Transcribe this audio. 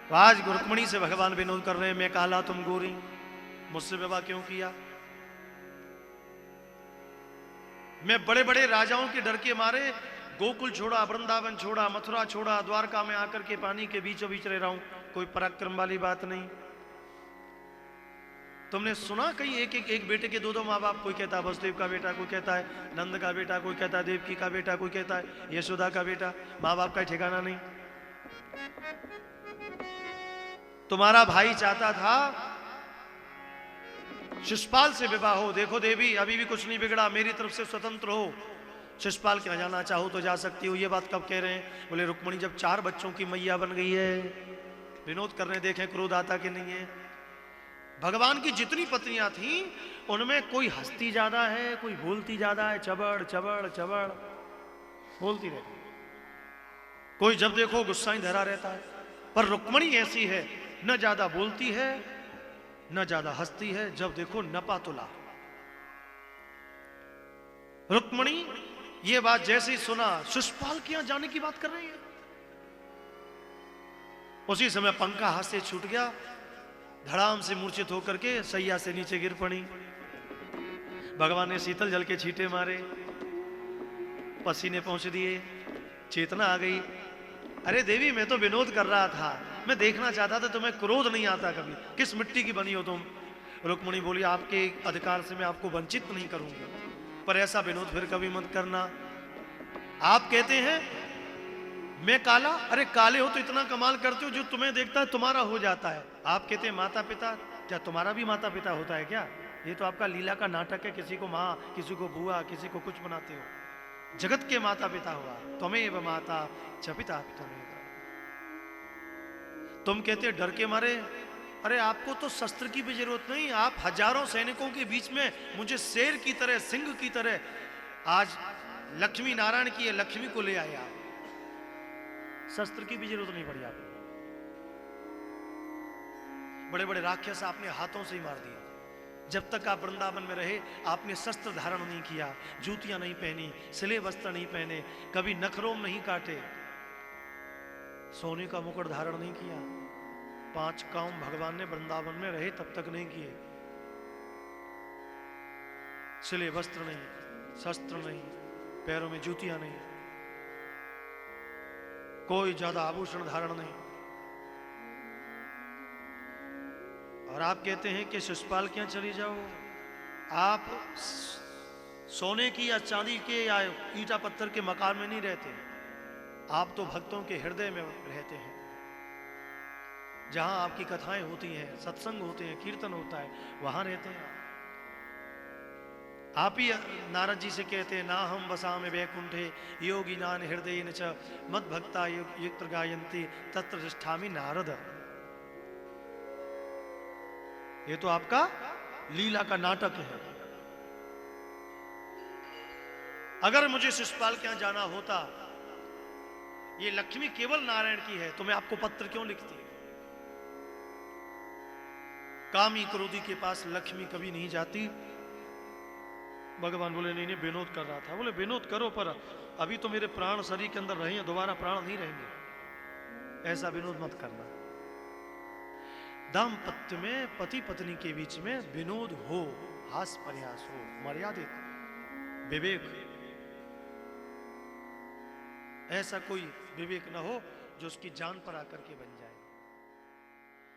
तो आज रुक्मणी से भगवान विनोद कर रहे हैं, मैं काला तुम गोरी, मुझसे विवाह क्यों किया? मैं बड़े बड़े राजाओं के डर के मारे गोकुल छोड़ा, वृंदावन छोड़ा, मथुरा छोड़ा, द्वारका में आकर के पानी के बीचों बीच रह रहा हूं। कोई पराक्रम वाली बात नहीं। तुमने सुना कहीं एक बेटे के दो माँ बाप? कोई कहता है वसुदेव का बेटा, कोई कहता है नंद का बेटा, कोई कहता है देवकी का बेटा, कोई कहता है यशोदा का बेटा। माँ बाप का ठिकाना नहीं। तुम्हारा भाई चाहता था शिशुपाल से विवाह हो। देखो देवी, अभी भी कुछ नहीं बिगड़ा, मेरी तरफ से स्वतंत्र हो, शिशुपाल के यहाँ जाना चाहो तो जा सकती हो। ये बात कब कह रहे हैं? बोले रुक्मणी जब 4 बच्चों की मैया बन गई है। विनोद कर रहे हैं, देखें क्रोध आता कि नहीं है। भगवान की जितनी पत्नियां थीं उनमें कोई हंसती ज्यादा है, कोई बोलती ज्यादा है, चबड़ चबड़ चबड़ बोलती रहती, कोई जब देखो गुस्सा ही धरा रहता है। पर रुक्मणी ऐसी है, न ज्यादा बोलती है न ज्यादा हंसती है, जब देखो नपातुला। रुक्मणी ये बात जैसे ही सुना, शिशुपाल के यहां जाने की बात कर रही है, उसी समय पंखा हाथ से छूट गया, धड़ाम से मूर्छित होकर के सैया से नीचे गिर पड़ी। भगवान ने शीतल जल के छींटे मारे, पसीने पहुंच दिए, चेतना आ गई। अरे देवी, मैं तो विनोद कर रहा था, मैं देखना चाहता था तुम्हें क्रोध नहीं आता कभी, किस मिट्टी की बनी हो तुम। रुक्मणी बोली आपके अधिकार से मैं आपको वंचित नहीं करूंगी, पर ऐसा विनोद फिर कभी मत करना। आप कहते हैं मैं काला, अरे काले हो तो इतना कमाल करते हो, जो तुम्हें देखता है तुम्हारा हो जाता है। आप कहते हैं माता पिता, क्या तुम्हारा भी माता पिता होता है क्या? ये तो आपका लीला का नाटक है, किसी को माँ, किसी को बुआ, किसी को कुछ बनाते हो। जगत के माता पिता हुआ, त्वमेव माता च पिता त्वमेव। तुम कहते डर के मारे, अरे आपको तो शस्त्र की भी जरूरत नहीं, आप हजारों सैनिकों के बीच में मुझे शेर की तरह, सिंह की तरह, आज लक्ष्मी नारायण की लक्ष्मी को ले आए आप, शस्त्र की भी जरूरत नहीं पड़ी आपको। बड़े बड़े राक्षस आपने हाथों से ही मार दिए। जब तक आप वृंदावन में रहे आपने शस्त्र धारण नहीं किया, जूतियां नहीं पहनी, सिले वस्त्र नहीं पहने, कभी नखरोम नहीं काटे, सोने का मुकुट धारण नहीं किया। 5 काम भगवान ने वृंदावन में रहे तब तक नहीं किए। सिले वस्त्र नहीं, शस्त्र नहीं, पैरों में जूतियां नहीं, कोई ज्यादा आभूषण धारण नहीं। और आप कहते हैं कि शिशुपाल के यहां चली जाओ। आप सोने की या चांदी के या ईटा पत्थर के मकान में नहीं रहते, आप तो भक्तों के हृदय में रहते हैं, जहां आपकी कथाएं होती हैं, सत्संग होते हैं, कीर्तन होता है, वहां रहते हैं। आप ही नारद जी से कहते हैं ना हम बसा में वैकुंठे योगी नान हृदय च मद भक्ता युक्त गायंती तत्र तिष्ठामि नारद। ये तो आपका लीला का नाटक है। अगर मुझे शिशुपाल के यहां जाना होता, ये लक्ष्मी केवल नारायण की है, तो मैं आपको पत्र क्यों लिखती? कामी क्रोधी के पास लक्ष्मी कभी नहीं जाती। भगवान बोले नहीं नहीं, विनोद कर रहा था। बोले विनोद करो, पर अभी तो मेरे प्राण शरीर के अंदर रहे हैं, दोबारा प्राण नहीं रहेंगे, ऐसा विनोद मत करना। दाम्पत्य में पति पत्नी के बीच में विनोद हो, हास प्रयास हो, मर्यादित विवेक, ऐसा कोई विवेक न हो जो उसकी जान पर आकर के बन जाए।